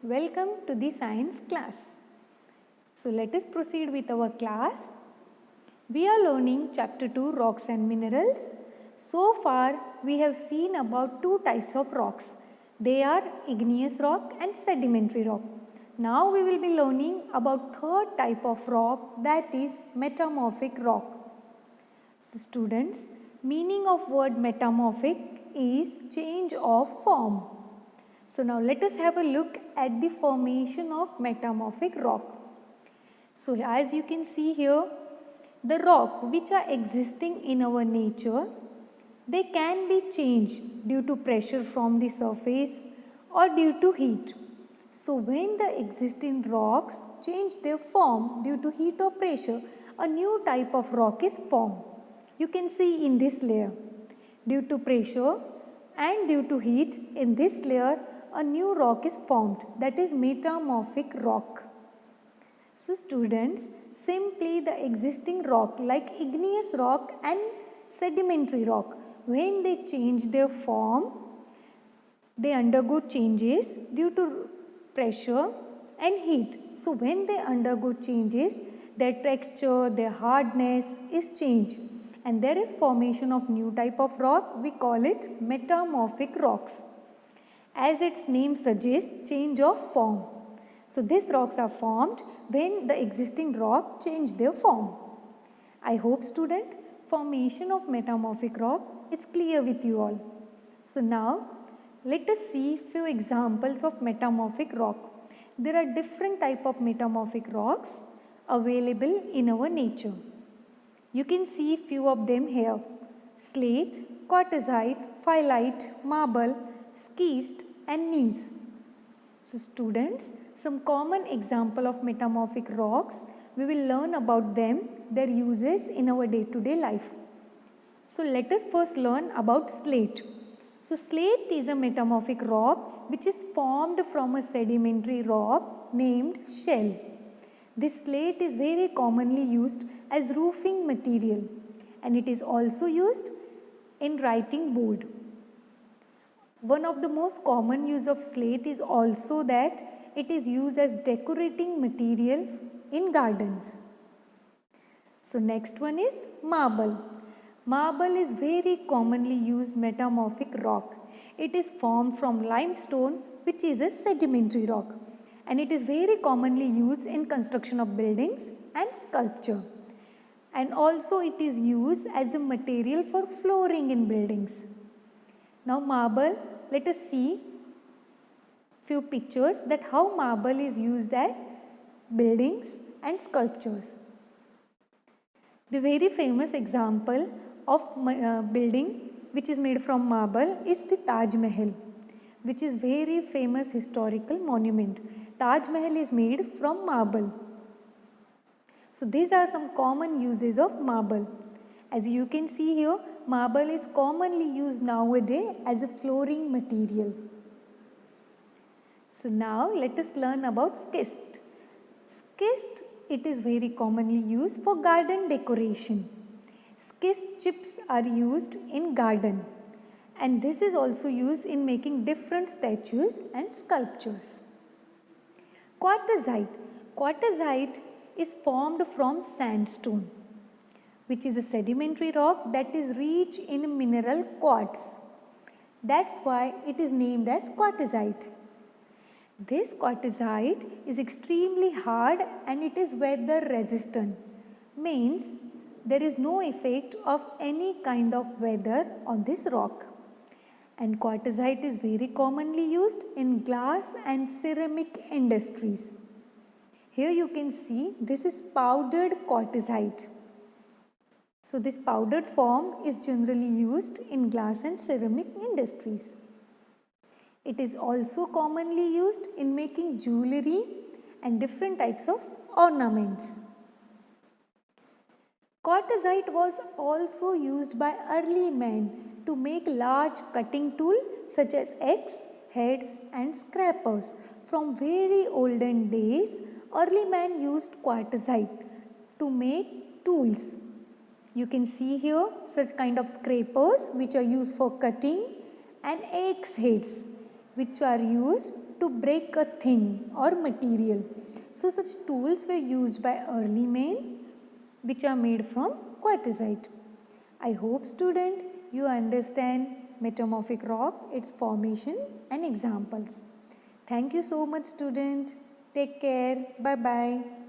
Welcome to the science class. So let us proceed with our class. We are learning chapter 2 rocks and minerals. So far we have seen about two types of rocks. They are igneous rock and sedimentary rock. Now we will be learning about third type of rock, that is metamorphic rock. So students, meaning of word metamorphic is change of form. So now let us have a look at the formation of metamorphic rock. So as you can see here, the rock which are existing in our nature, they can be changed due to pressure from the surface or due to heat. So when the existing rocks change their form due to heat or pressure, a new type of rock is formed. You can see in this layer, due to pressure and due to heat, in this layer a new rock is formed, that is metamorphic rock. So students, simply the existing rock like igneous rock and sedimentary rock, when they change their form, they undergo changes due to pressure and heat. So when they undergo changes, their texture, their hardness is changed, and there is formation of new type of rock. We call it metamorphic rocks. As its name suggests, change of form. So these rocks are formed when the existing rock change their form. I hope student, formation of metamorphic rock is clear with you all. So now let us see few examples of metamorphic rock. There are different type of metamorphic rocks available in our nature. You can see few of them here: slate, quartzite, phyllite, marble, schist and gneiss. So students, some common example of metamorphic rocks, we will learn about them, their uses in our day-to-day life. So let us first learn about slate. So slate is a metamorphic rock which is formed from a sedimentary rock named shell. This slate is very commonly used as roofing material, and it is also used in writing board. One of the most common use of slate is also that it is used as decorating material in gardens. So next one is marble. Marble is very commonly used metamorphic rock. It is formed from limestone, which is a sedimentary rock, and it is very commonly used in construction of buildings and sculpture. And also it is used as a material for flooring in buildings. Now marble, let us see few pictures that how marble is used as buildings and sculptures. The very famous example of building which is made from marble is the Taj Mahal, which is very famous historical monument. Taj Mahal is made from marble. So these are some common uses of marble. As you can see here, marble is commonly used nowadays as a flooring material. So now let us learn about schist. Schist, it is very commonly used for garden decoration. Schist chips are used in garden, and this is also used in making different statues and sculptures. Quartzite. Quartzite is formed from sandstone, which is a sedimentary rock that is rich in mineral quartz. That's why it is named as quartzite. This quartzite is extremely hard and it is weather resistant, means there is no effect of any kind of weather on this rock. And quartzite is very commonly used in glass and ceramic industries. Here you can see this is powdered quartzite. So this powdered form is generally used in glass and ceramic industries. It is also commonly used in making jewelry and different types of ornaments. Quartzite was also used by early men to make large cutting tools such as axe, heads and scrapers. From very olden days, early men used quartzite to make tools. You can see here such kind of scrapers which are used for cutting, and axe heads which are used to break a thing or material. So such tools were used by early men which are made from quartzite. I hope student you understand metamorphic rock, its formation and examples. Thank you so much student. Take care. Bye bye.